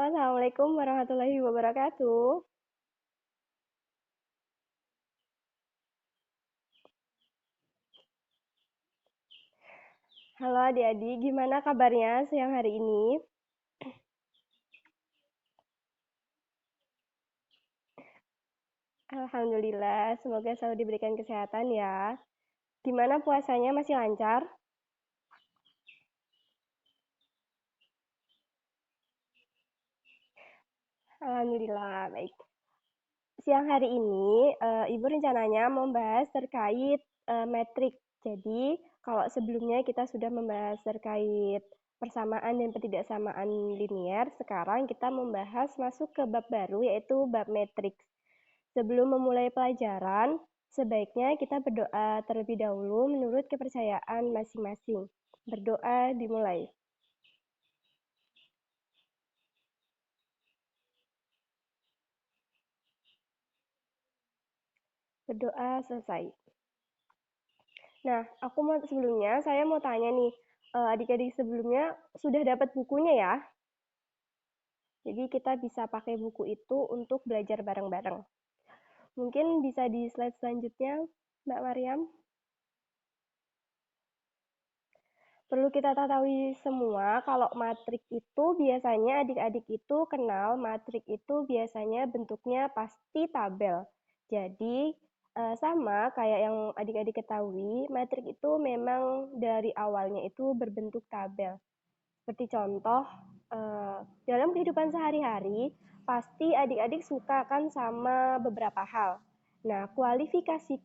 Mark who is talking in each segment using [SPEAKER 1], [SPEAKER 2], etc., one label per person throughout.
[SPEAKER 1] Assalamualaikum warahmatullahi wabarakatuh. Halo adik-adik, gimana kabarnya siang hari ini? Alhamdulillah, semoga selalu diberikan kesehatan ya. Gimana puasanya, masih lancar? Alhamdulillah, baik. Siang hari ini, Ibu rencananya membahas terkait metrik. Jadi, kalau sebelumnya kita sudah membahas terkait persamaan dan ketidaksamaan linier, sekarang kita membahas masuk ke bab baru, yaitu bab metrik. Sebelum memulai pelajaran, sebaiknya kita berdoa terlebih dahulu menurut kepercayaan masing-masing. Berdoa dimulai. Berdoa selesai. Nah, saya mau tanya nih, adik-adik sebelumnya sudah dapat bukunya ya? Jadi kita bisa pakai buku itu untuk belajar bareng-bareng. Mungkin bisa di slide selanjutnya, Mbak Mariam. Perlu kita ketahui semua kalau matrik itu biasanya adik-adik itu kenal matrik itu biasanya bentuknya pasti tabel. Jadi sama kayak yang adik-adik ketahui, matrik itu memang dari awalnya itu berbentuk tabel. Seperti contoh dalam kehidupan sehari-hari pasti adik-adik suka kan sama beberapa hal. Nah, kualifikasi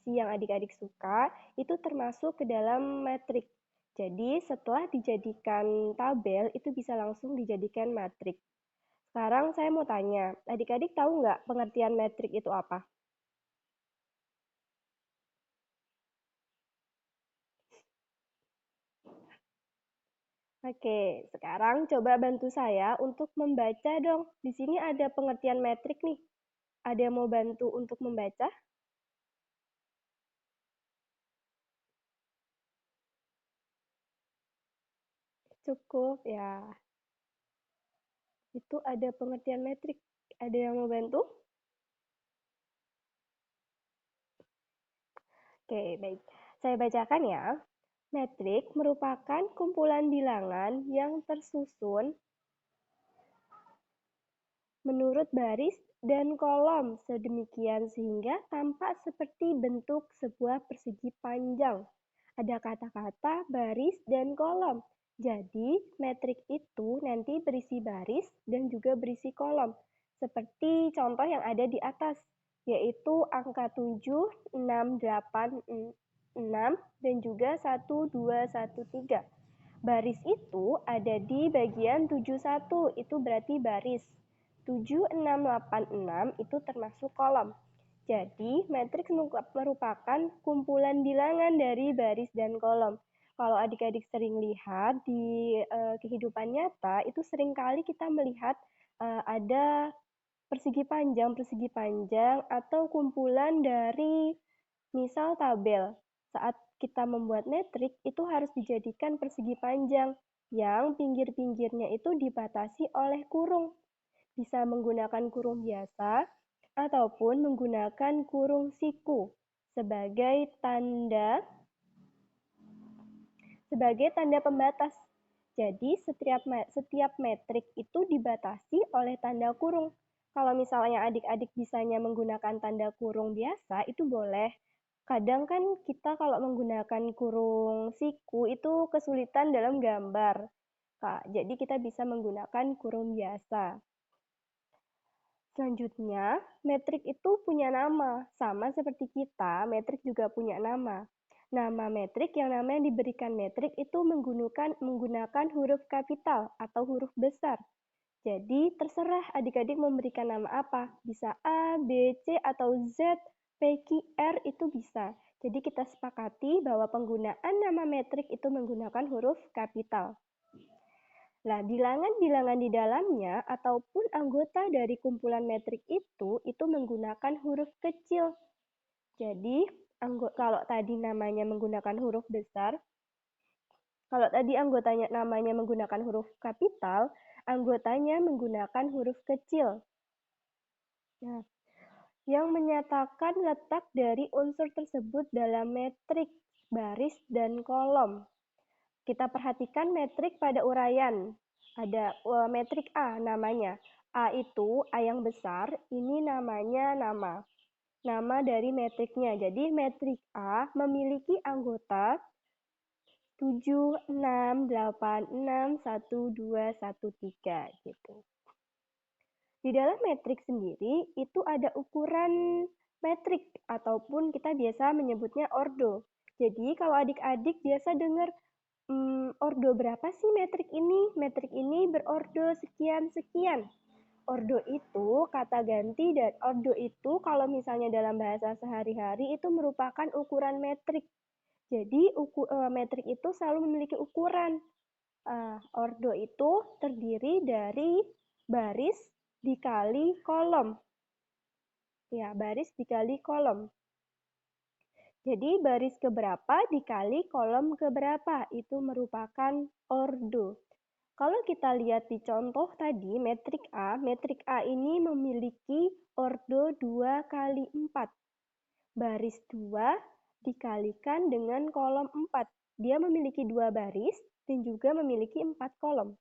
[SPEAKER 1] yang adik-adik suka itu termasuk ke dalam matrik. Jadi, setelah dijadikan tabel, itu bisa langsung dijadikan matrik. Sekarang saya mau tanya, adik-adik tahu nggak pengertian matrik itu apa? Oke, sekarang coba bantu saya untuk membaca dong. Di sini ada pengertian metrik nih. Ada yang mau bantu untuk membaca? Cukup ya. Itu ada pengertian metrik. Ada yang mau bantu? Oke, baik. Saya bacakan ya. Metrik merupakan kumpulan bilangan yang tersusun menurut baris dan kolom sedemikian sehingga tampak seperti bentuk sebuah persegi panjang. Ada kata-kata baris dan kolom. Jadi, metrik itu nanti berisi baris dan juga berisi kolom. Seperti contoh yang ada di atas, yaitu angka 7, 6, 8, 6, dan juga 1, 2, 1, 3. Baris itu ada di bagian 71, itu berarti baris. 7, 6, 8, 6 itu termasuk kolom. Jadi, matriks merupakan kumpulan bilangan dari baris dan kolom. Kalau adik-adik sering lihat di kehidupan nyata, itu seringkali kita melihat ada persegi panjang atau kumpulan dari misal tabel. Saat kita membuat metrik, itu harus dijadikan persegi panjang yang pinggir-pinggirnya itu dibatasi oleh kurung. Bisa menggunakan kurung biasa ataupun menggunakan kurung siku sebagai tanda pembatas. Jadi setiap metrik itu dibatasi oleh tanda kurung. Kalau misalnya adik-adik bisanya menggunakan tanda kurung biasa itu boleh. Kadang kan kita kalau menggunakan kurung siku itu kesulitan dalam gambar. Kak, jadi kita bisa menggunakan kurung biasa. Selanjutnya, metrik itu punya nama. Sama seperti kita, metrik juga punya nama. Nama metrik yang namanya diberikan metrik itu menggunakan huruf kapital atau huruf besar. Jadi terserah adik-adik memberikan nama apa. Bisa A, B, C, atau Z, P, Q, R itu bisa. Jadi kita sepakati bahwa penggunaan nama metrik itu menggunakan huruf kapital. Nah, bilangan-bilangan di dalamnya ataupun anggota dari kumpulan metrik itu menggunakan huruf kecil. Jadi, kalau tadi namanya menggunakan huruf besar, kalau tadi anggotanya namanya menggunakan huruf kapital, anggotanya menggunakan huruf kecil. Nah, yang menyatakan letak dari unsur tersebut dalam metrik, baris, dan kolom. Kita perhatikan metrik pada uraian. Ada metrik A namanya. A itu A yang besar, ini namanya nama. Nama dari metriknya. Jadi metrik A memiliki anggota 7, 6, 8, 6, 1, 2, 1, 3 gitu. Di dalam metrik sendiri itu ada ukuran metrik ataupun kita biasa menyebutnya ordo. Jadi kalau adik-adik biasa dengar ordo berapa sih metrik ini? Metrik ini berordo sekian-sekian. Ordo itu kata ganti dan ordo itu kalau misalnya dalam bahasa sehari-hari itu merupakan ukuran metrik. Jadi metrik itu selalu memiliki ukuran. Ordo itu terdiri dari baris dikali kolom. Ya, baris dikali kolom. Jadi baris keberapa dikali kolom keberapa itu merupakan ordo. Kalau kita lihat di contoh tadi metrik A ini memiliki ordo 2 kali 4. Baris 2 dikalikan dengan kolom 4. Dia memiliki 2 baris dan juga memiliki 4 kolom.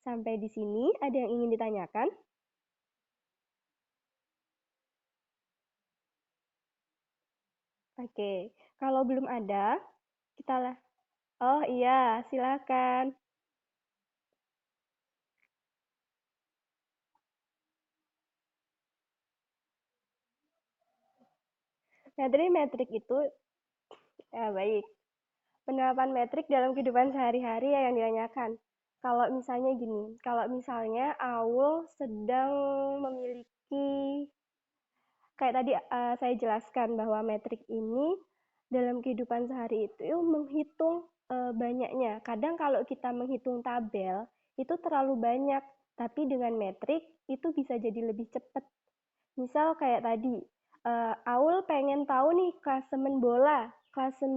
[SPEAKER 1] Sampai di sini ada yang ingin ditanyakan? Oke, kalau belum ada, kita lah. Oh iya, silakan. Nah, dari metrik itu, ya baik. Penerapan metrik dalam kehidupan sehari-hari ya yang ditanyakan. Kalau misalnya gini, kalau misalnya Aul sedang memiliki, kayak tadi saya jelaskan bahwa metrik ini dalam kehidupan sehari itu menghitung banyaknya. Kadang kalau kita menghitung tabel, itu terlalu banyak, tapi dengan metrik itu bisa jadi lebih cepat. Misal kayak tadi, Aul pengen tahu nih klasemen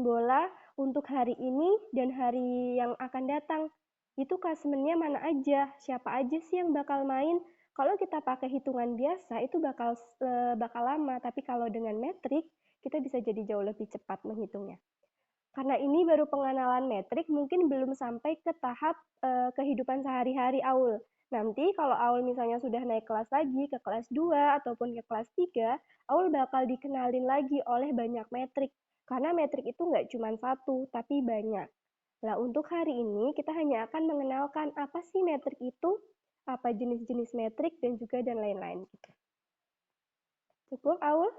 [SPEAKER 1] bola untuk hari ini dan hari yang akan datang. Itu klasemennya mana aja, siapa aja sih yang bakal main. Kalau kita pakai hitungan biasa itu bakal lama, tapi kalau dengan metrik kita bisa jadi jauh lebih cepat menghitungnya. Karena ini baru pengenalan metrik, mungkin belum sampai ke tahap kehidupan sehari-hari Aul. Nanti kalau Aul misalnya sudah naik kelas lagi ke kelas 2 ataupun ke kelas 3, Aul bakal dikenalin lagi oleh banyak metrik. Karena metrik itu nggak cuma satu, tapi banyak. Nah, untuk hari ini kita hanya akan mengenalkan apa sih metrik itu, apa jenis-jenis metrik, dan juga dan lain-lain. Cukup, Aul?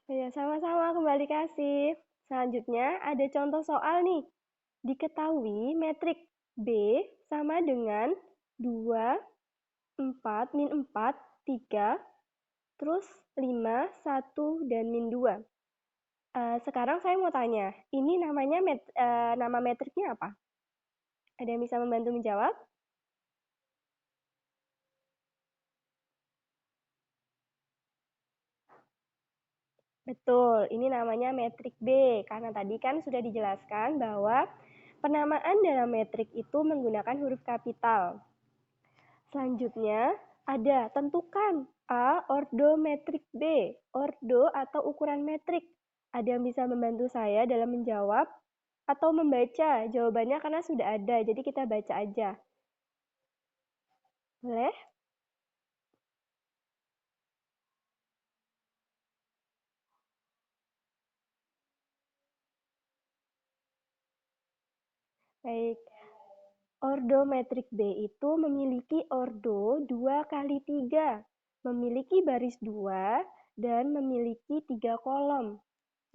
[SPEAKER 1] Ya, sama-sama kembali kasih. Selanjutnya ada contoh soal nih. Diketahui metrik B sama dengan 2, 4, min 4, 3, terus 5, 1, dan min 2. Sekarang saya mau tanya, ini namanya nama metriknya apa? Ada yang bisa membantu menjawab? Betul, ini namanya metrik B, karena tadi kan sudah dijelaskan bahwa penamaan dalam metrik itu menggunakan huruf kapital. Selanjutnya, ada tentukan A ordo metrik B, ordo atau ukuran metrik. Ada yang bisa membantu saya dalam menjawab atau membaca jawabannya karena sudah ada, jadi kita baca aja. Boleh? Baik. Ordo metrik B itu memiliki ordo 2 kali 3, memiliki baris 2, dan memiliki 3 kolom.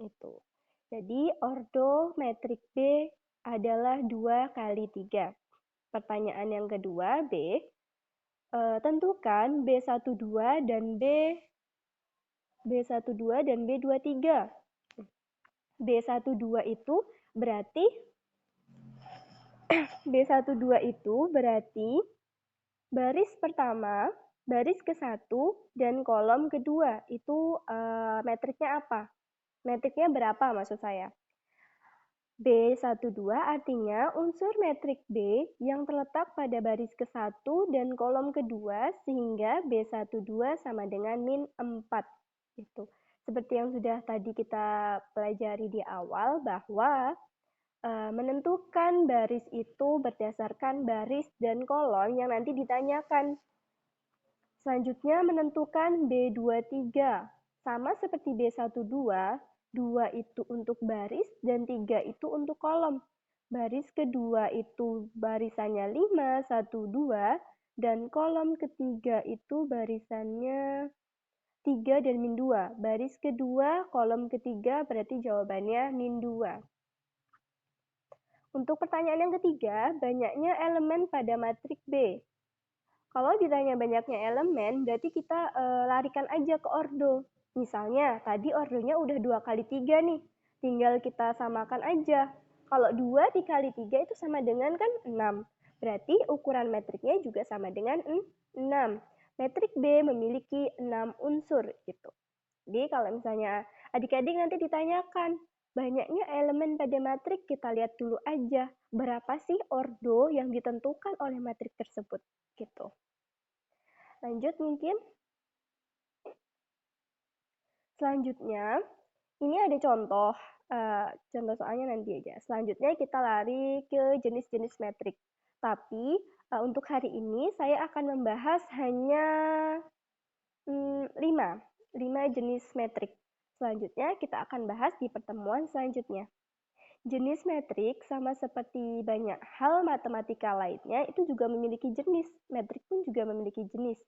[SPEAKER 1] Itu. Jadi ordo metrik B adalah 2 kali 3. Pertanyaan yang kedua, B. Tentukan B12 dan B12 dan B23. B12 itu berarti B12 itu berarti baris pertama, baris ke-1, dan kolom kedua. Itu metriknya apa? Metriknya berapa maksud saya? B12 artinya unsur metrik B yang terletak pada baris ke-1 dan kolom kedua sehingga B12 sama dengan min 4. Gitu. Seperti yang sudah tadi kita pelajari di awal bahwa menentukan baris itu berdasarkan baris dan kolom yang nanti ditanyakan. Selanjutnya menentukan B23. Sama seperti B12, 2 itu untuk baris dan 3 itu untuk kolom. Baris kedua itu barisannya 5, 1, 2, dan kolom ketiga itu barisannya 3 dan min 2. Baris kedua, kolom ketiga berarti jawabannya min 2. Untuk pertanyaan yang ketiga, banyaknya elemen pada matrik B. Kalau ditanya banyaknya elemen, berarti kita larikan aja ke ordo. Misalnya, tadi ordonya udah 2 kali 3 nih. Tinggal kita samakan aja. Kalau 2 dikali 3 itu sama dengan kan 6. Berarti ukuran metriknya juga sama dengan 6. Metrik B memiliki 6 unsur gitu. Jadi kalau misalnya adik-adik nanti ditanyakan, banyaknya elemen pada matrik, kita lihat dulu aja berapa sih ordo yang ditentukan oleh matrik tersebut gitu. Lanjut mungkin. Selanjutnya, ini ada contoh soalnya nanti aja. Selanjutnya kita lari ke jenis-jenis metrik. Tapi untuk hari ini saya akan membahas hanya 5 jenis metrik. Selanjutnya kita akan bahas di pertemuan selanjutnya. Jenis metrik sama seperti banyak hal matematika lainnya itu juga memiliki jenis. Metrik pun juga memiliki jenis.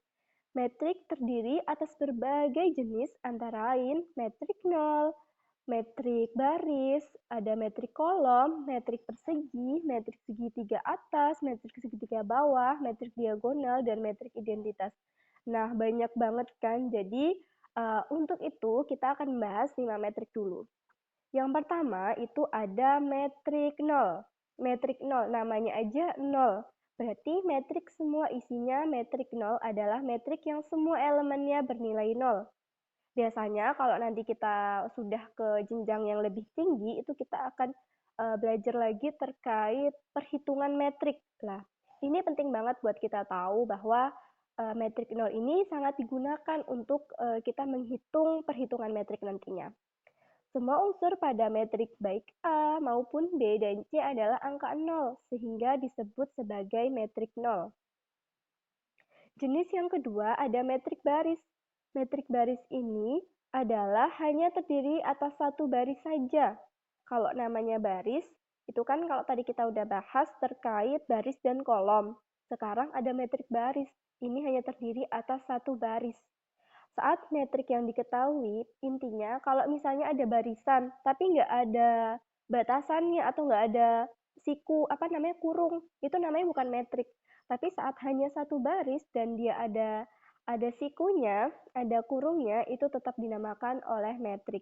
[SPEAKER 1] Metrik terdiri atas berbagai jenis antara lain metrik nol, metrik baris, ada metrik kolom, metrik persegi, metrik segitiga atas, metrik segitiga bawah, metrik diagonal, dan metrik identitas. Nah, banyak banget kan. Jadi, untuk itu kita akan membahas 5 metrik dulu. Yang pertama itu ada metrik nol. Metrik nol, namanya aja nol. Berarti metrik semua isinya metrik nol adalah metrik yang semua elemennya bernilai nol. Biasanya kalau nanti kita sudah ke jenjang yang lebih tinggi, itu kita akan belajar lagi terkait perhitungan metrik. Nah, ini penting banget buat kita tahu bahwa metrik nol ini sangat digunakan untuk kita menghitung perhitungan metrik nantinya. Semua unsur pada metrik baik A maupun B dan C adalah angka 0, sehingga disebut sebagai metrik 0. Jenis yang kedua ada metrik baris. Metrik baris ini adalah hanya terdiri atas satu baris saja. Kalau namanya baris, itu kan kalau tadi kita udah bahas terkait baris dan kolom. Sekarang ada metrik baris. Ini hanya terdiri atas satu baris. Saat metrik yang diketahui, intinya kalau misalnya ada barisan, tapi nggak ada batasannya atau nggak ada siku, kurung, itu namanya bukan metrik. Tapi saat hanya satu baris dan dia ada sikunya, ada kurungnya, itu tetap dinamakan oleh metrik.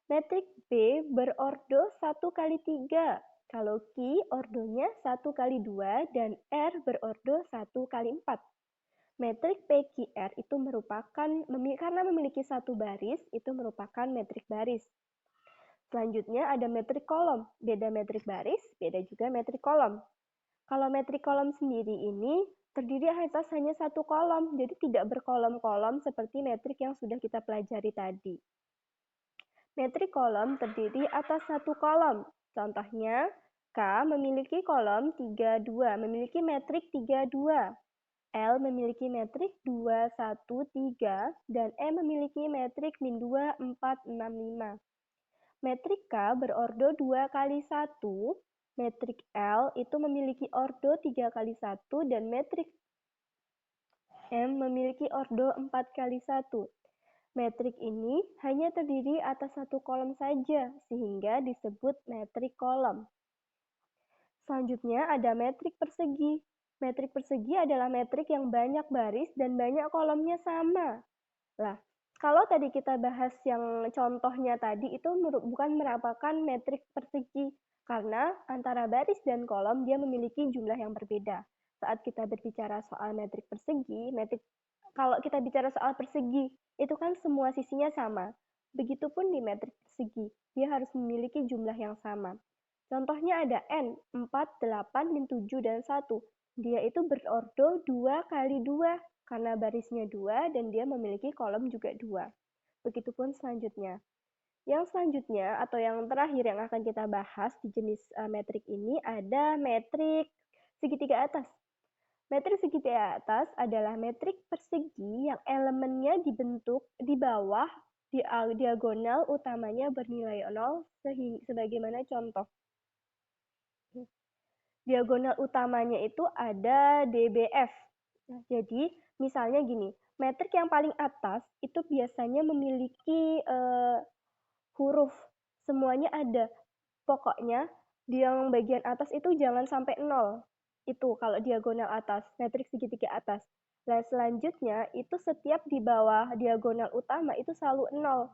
[SPEAKER 1] Metrik B berordo 1 kali 3. Kalau Q ordonya 1 kali 2 dan R berordo 1 kali 4. Metrik PQR itu merupakan, karena memiliki satu baris, itu merupakan metrik baris. Selanjutnya ada metrik kolom. Beda metrik baris, beda juga metrik kolom. Kalau metrik kolom sendiri ini terdiri atas hanya satu kolom, jadi tidak berkolom-kolom seperti metrik yang sudah kita pelajari tadi. Metrik kolom terdiri atas satu kolom. Contohnya, K memiliki kolom 32, memiliki metrik 32. L memiliki metrik 2, 1, 3, dan M memiliki metrik min 2, 4, 6, 5. Metrik K berordo 2 kali 1, metrik L itu memiliki ordo 3 kali 1, dan metrik M memiliki ordo 4 kali 1. Metrik ini hanya terdiri atas satu kolom saja, sehingga disebut metrik kolom. Selanjutnya ada metrik persegi. Metrik persegi adalah metrik yang banyak baris dan banyak kolomnya sama. Nah, kalau tadi kita bahas yang contohnya tadi itu bukan merupakan metrik persegi karena antara baris dan kolom dia memiliki jumlah yang berbeda. Saat kita berbicara soal metrik persegi, kalau kita bicara soal persegi, itu kan semua sisinya sama. Begitupun di metrik persegi, dia harus memiliki jumlah yang sama. Contohnya ada N, 4, 8, dan 7, dan 1. Dia itu berordo 2 kali 2, karena barisnya 2 dan dia memiliki kolom juga 2. Begitupun selanjutnya. Yang selanjutnya atau yang terakhir yang akan kita bahas di jenis metrik ini ada metrik segitiga atas. Metrik segitiga atas adalah metrik persegi yang elemennya dibentuk di bawah di diagonal utamanya bernilai 0 sebagaimana contoh. Diagonal utamanya itu ada DBF. Nah, jadi misalnya gini, metrik yang paling atas itu biasanya memiliki huruf, semuanya ada. Pokoknya di yang bagian atas itu jangan sampai 0. Itu kalau diagonal atas, metrik segitiga atas. Nah, selanjutnya itu setiap di bawah diagonal utama itu selalu 0.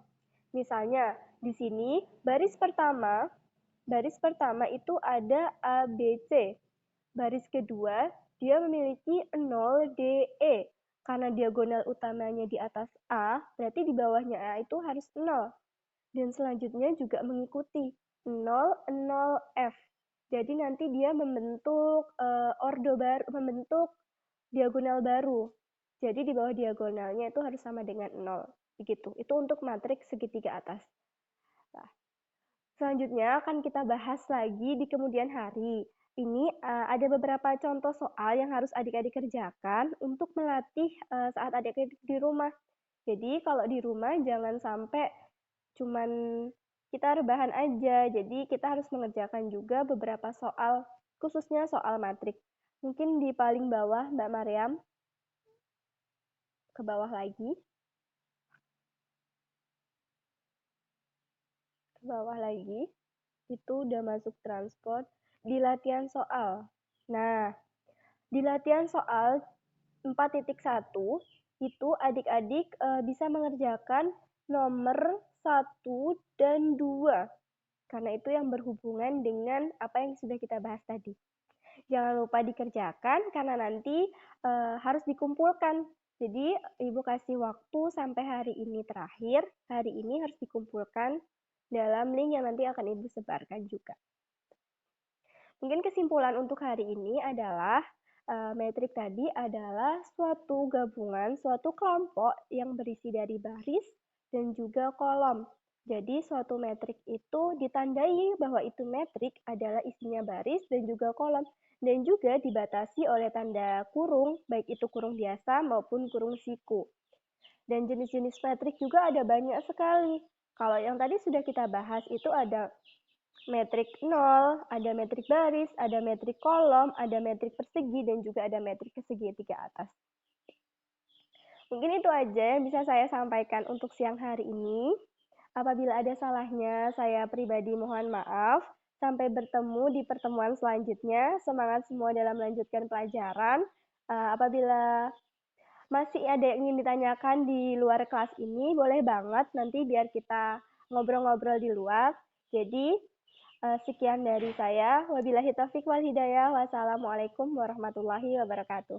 [SPEAKER 1] Misalnya di sini baris pertama itu ada ABC. Baris kedua dia memiliki 0 DE. Karena diagonal utamanya di atas A, berarti di bawahnya A itu harus 0. Dan selanjutnya juga mengikuti 0, 0, F. Jadi nanti dia membentuk membentuk diagonal baru. Jadi di bawah diagonalnya itu harus sama dengan 0. Begitu. Itu untuk matriks segitiga atas. Nah, selanjutnya akan kita bahas lagi di kemudian hari. Ini ada beberapa contoh soal yang harus adik-adik kerjakan untuk melatih saat adik-adik di rumah. Jadi kalau di rumah jangan sampai cuman kita rebahan aja. Jadi kita harus mengerjakan juga beberapa soal, khususnya soal matrik. Mungkin di paling bawah, Mbak Mariam, ke bawah lagi. Ke bawah lagi, itu udah masuk transport. Di latihan soal. Nah, di latihan soal 4.1, itu adik-adik bisa mengerjakan nomor 1 dan 2. Karena itu yang berhubungan dengan apa yang sudah kita bahas tadi. Jangan lupa dikerjakan karena nanti harus dikumpulkan. Jadi Ibu kasih waktu sampai hari ini terakhir. Hari ini harus dikumpulkan dalam link yang nanti akan Ibu sebarkan juga. Mungkin kesimpulan untuk hari ini adalah metrik tadi adalah suatu gabungan, suatu kelompok yang berisi dari baris dan juga kolom. Jadi suatu metrik itu ditandai bahwa itu metrik adalah isinya baris dan juga kolom. Dan juga dibatasi oleh tanda kurung, baik itu kurung biasa maupun kurung siku. Dan jenis-jenis metrik juga ada banyak sekali. Kalau yang tadi sudah kita bahas itu ada metrik 0, ada metrik baris, ada metrik kolom, ada metrik persegi, dan juga ada metrik segitiga atas. Mungkin itu aja yang bisa saya sampaikan untuk siang hari ini. Apabila ada salahnya, saya pribadi mohon maaf. Sampai bertemu di pertemuan selanjutnya. Semangat semua dalam melanjutkan pelajaran. Apabila masih ada yang ingin ditanyakan di luar kelas ini, boleh banget nanti biar kita ngobrol-ngobrol di luar. Jadi, sekian dari saya. Wabillahi taufiq wal hidayah. Wassalamualaikum warahmatullahi wabarakatuh.